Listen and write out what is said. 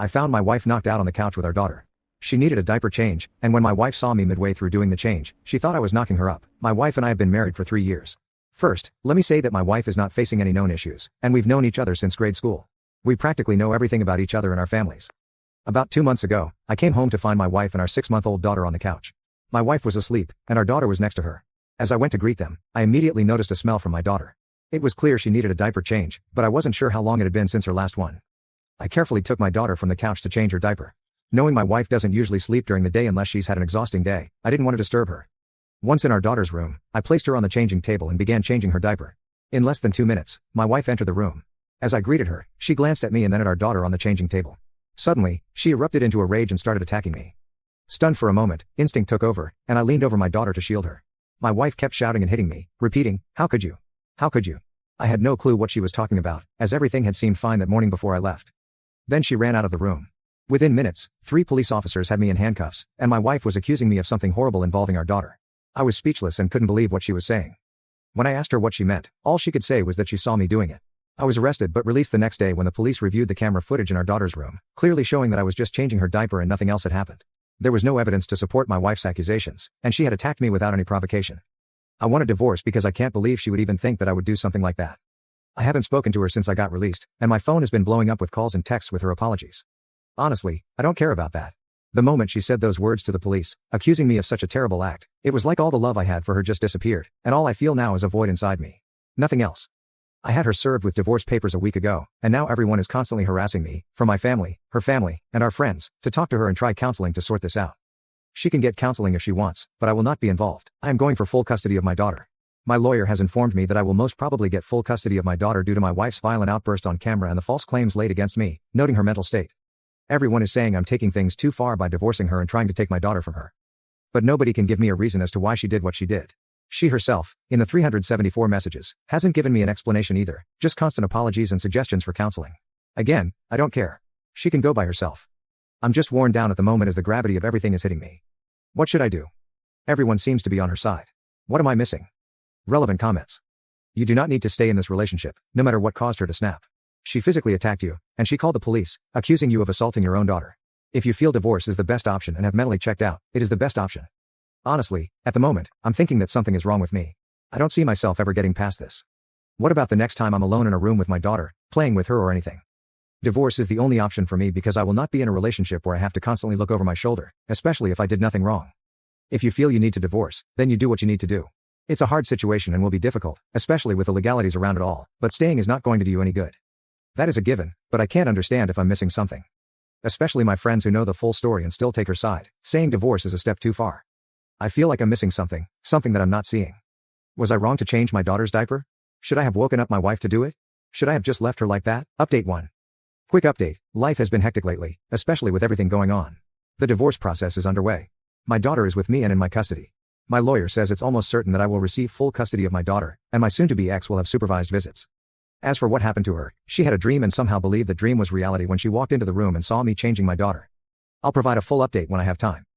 I found my wife knocked out on the couch with our daughter. She needed a diaper change, and when my wife saw me midway through doing the change, she thought I was knocking her up. My wife and I have been married for 3 years. First, let me say that my wife is not facing any known issues, and we've known each other since grade school. We practically know everything about each other and our families. About 2 months ago, I came home to find my wife and our 6-month-old daughter on the couch. My wife was asleep, and our daughter was next to her. As I went to greet them, I immediately noticed a smell from my daughter. It was clear she needed a diaper change, but I wasn't sure how long it had been since her last one. I carefully took my daughter from the couch to change her diaper. Knowing my wife doesn't usually sleep during the day unless she's had an exhausting day, I didn't want to disturb her. Once in our daughter's room, I placed her on the changing table and began changing her diaper. In less than 2 minutes, my wife entered the room. As I greeted her, she glanced at me and then at our daughter on the changing table. Suddenly, she erupted into a rage and started attacking me. Stunned for a moment, instinct took over, and I leaned over my daughter to shield her. My wife kept shouting and hitting me, repeating, "How could you? How could you?" I had no clue what she was talking about, as everything had seemed fine that morning before I left. Then she ran out of the room. Within minutes, 3 police officers had me in handcuffs, and my wife was accusing me of something horrible involving our daughter. I was speechless and couldn't believe what she was saying. When I asked her what she meant, all she could say was that she saw me doing it. I was arrested but released the next day when the police reviewed the camera footage in our daughter's room, clearly showing that I was just changing her diaper and nothing else had happened. There was no evidence to support my wife's accusations, and she had attacked me without any provocation. I want a divorce because I can't believe she would even think that I would do something like that. I haven't spoken to her since I got released, and my phone has been blowing up with calls and texts with her apologies. Honestly, I don't care about that. The moment she said those words to the police, accusing me of such a terrible act, it was like all the love I had for her just disappeared, and all I feel now is a void inside me. Nothing else. I had her served with divorce papers a week ago, and now everyone is constantly harassing me, from my family, her family, and our friends, to talk to her and try counseling to sort this out. She can get counseling if she wants, but I will not be involved. I am going for full custody of my daughter. My lawyer has informed me that I will most probably get full custody of my daughter due to my wife's violent outburst on camera and the false claims laid against me, noting her mental state. Everyone is saying I'm taking things too far by divorcing her and trying to take my daughter from her. But nobody can give me a reason as to why she did what she did. She herself, in the 374 messages, hasn't given me an explanation either, just constant apologies and suggestions for counseling. Again, I don't care. She can go by herself. I'm just worn down at the moment as the gravity of everything is hitting me. What should I do? Everyone seems to be on her side. What am I missing? Relevant comments. You do not need to stay in this relationship, no matter what caused her to snap. She physically attacked you, and she called the police, accusing you of assaulting your own daughter. If you feel divorce is the best option and have mentally checked out, it is the best option. Honestly, at the moment, I'm thinking that something is wrong with me. I don't see myself ever getting past this. What about the next time I'm alone in a room with my daughter, playing with her or anything? Divorce is the only option for me because I will not be in a relationship where I have to constantly look over my shoulder, especially if I did nothing wrong. If you feel you need to divorce, then you do what you need to do. It's a hard situation and will be difficult, especially with the legalities around it all, but staying is not going to do you any good. That is a given, but I can't understand if I'm missing something. Especially my friends who know the full story and still take her side, saying divorce is a step too far. I feel like I'm missing something that I'm not seeing. Was I wrong to change my daughter's diaper? Should I have woken up my wife to do it? Should I have just left her like that? Update 1. Quick update, life has been hectic lately, especially with everything going on. The divorce process is underway. My daughter is with me and in my custody. My lawyer says it's almost certain that I will receive full custody of my daughter, and my soon-to-be ex will have supervised visits. As for what happened to her, she had a dream and somehow believed the dream was reality when she walked into the room and saw me changing my daughter. I'll provide a full update when I have time.